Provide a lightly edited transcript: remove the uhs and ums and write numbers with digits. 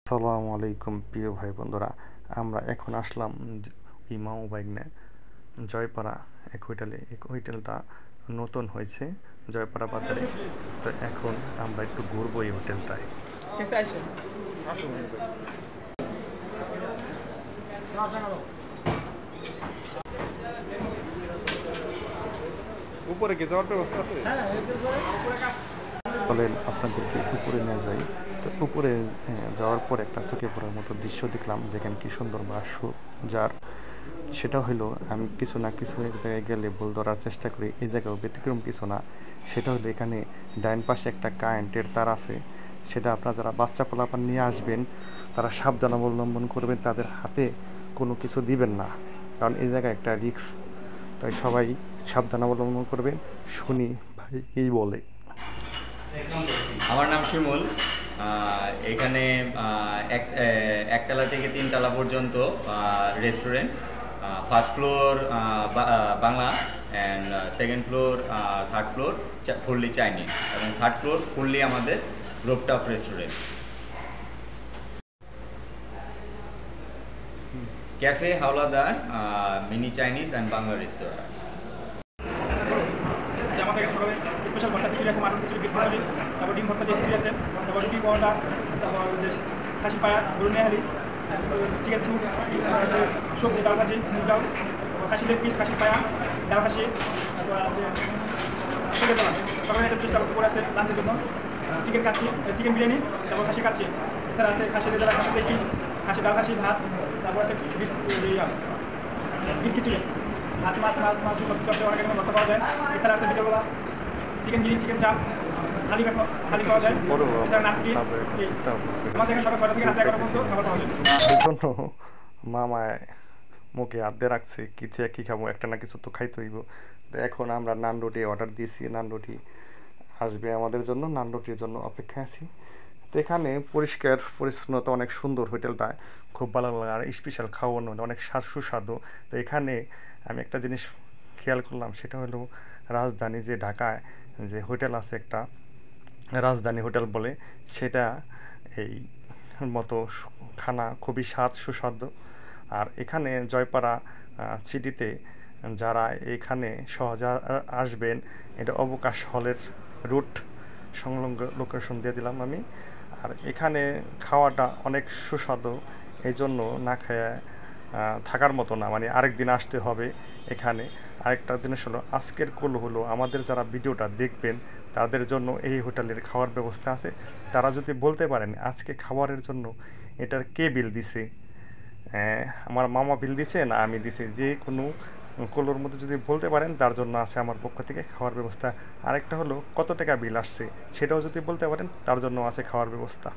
আসসালামু আলাইকুম প্রিয় ভাই বন্ধুরা, আমরা এখন আসলাম ইমাম বাইগনে জয়পাড়া এক হোটেলে। এক হোটেলটা নতুন হয়েছে জয়পাড়া বাজারে। তো এখন আমরা একটু ঘুরবো এই হোটেলটায়। উপরে কি যাওয়ার ব্যবস্থা আছে? বলেন আপনাদেরকে উপরে নিয়ে যাই। তো উপরে যাওয়ার পর একটা চোখে পড়ার মতো দৃশ্য দেখলাম, যেখানে কি সুন্দর বাস যার সেটা হলো, আমি কিছু না কিছু এক জায়গায় গেলে ভুল ধরার চেষ্টা করি, এই জায়গাও ব্যতিক্রম কিছু না। সেটা হলো এখানে ডাইন পাশে একটা কারেন্টের তার আছে। সেটা আপনারা যারা বাচ্চা পোলাপান নিয়ে আসবেন তারা সাবধান অবলম্বন করবেন, তাদের হাতে কোনো কিছু দিবেন না, কারণ এই জায়গায় একটা রিস্ক। তাই সবাই সাবধান অবলম্বন করবেন। শুনি ভাই এই বলে। আমার নাম শিমুল। এখানে একতলা থেকে তিনতলা পর্যন্ত restaurant. First floor Bangla and second floor third floor fully Chinese এবং থার্ড ফ্লোর ফুললি আমাদের rooftop restaurant. Cafe Howlader, mini Chinese and Bangla restaurant. আমাদের সকালে স্পেশাল ভর্তা খিচুড়ি আছে, মাটন খিচুড়ি, বিফ খিচুড়ি, তারপর ডিম ভর্তা দিয়ে খিচুড়ি আছে, তারপর রুটি পরোটা, তারপর যে খাসি পায়া, গরু নেহালি, চিকেন স্যুপ, সবজি ডাল ভাজি, মুগ ডাল, খাসি লেগ পিস, খাসির পায়া, ডাল খাসি, তারপর আছে চিকেন ডাল, তারপর একটা পিস, তারপর আছে লাঞ্চের জন্য চিকেন কাচ্ছি, চিকেন বিরিয়ানি, তারপর খাসি কাচ্ছি, এছাড়া আছে খাসি রেজালা, খাসি লেগ পিস, খাসি ডাল খাসি ভাত, তারপর আছে বিফ খিচুড়ি, ভাত মাছ মাংস সব কিছু অনেক রকম ভর্তা পাওয়া যায়। এছাড়া আছে বিকেলবেলা চিকেন গ্রিল, চিকেন চাপ, হালি পাওয়া যায়। এছাড়া নাটকি, আমাদের এখানে সকাল 6টা থেকে রাত 11টা পর্যন্ত খাবার পাওয়া যায়। এই জন্য মামায় মুখে আদ্যে রাখছে, কিছু কী খাবো, একটা না কিছু তো খাইতে হইব। তো এখন আমরা নান রুটি অর্ডার দিয়েছি, নান রুটি আসবে আমাদের জন্য, নান রুটির জন্য অপেক্ষায় আছি। তো এখানে পরিষ্কার পরিচ্ছন্নতা অনেক সুন্দর, হোটেলটা খুব ভালো লাগে, আর স্পেশাল খাওয়ানো অনেক সুস্বাদু। তো এখানে আমি একটা জিনিস খেয়াল করলাম, সেটা হলো রাজধানী যে ঢাকায় যে হোটেল আছে একটা, রাজধানী হোটেল বলে, সেটা এই মতো খানা খুবই সুস্বাদু। আর এখানে জয়পাড়া সিটিতে যারা এখানে সহজে আসবেন, এটা অবকাশ হলের রুট সংলগ্ন লোকেশন দিয়ে দিলাম আমি। আর এখানে খাওয়াটা অনেক সুস্বাদু, এই জন্য না খেয়ে থাকার মতো না, মানে আরেক দিন আসতে হবে এখানে। আরেকটা জিনিস হলো, আজকের কল হলো আমাদের যারা ভিডিওটা দেখবেন তাদের জন্য এই হোটেলের খাওয়ার ব্যবস্থা আছে। তারা যদি বলতে পারেন আজকে খাবারের জন্য এটার কে বিল দিছে, আমার মামা বিল দিছে না আমি দিছি, যে কোনো কলোর মধ্যে যদি বলতে পারেন তার জন্য আছে আমার পক্ষ থেকে খাওয়ার ব্যবস্থা। আরেকটা হলো কত টাকা বিল আসছে, সেটাও যদি বলতে পারেন তার জন্য আছে খাওয়ার ব্যবস্থা।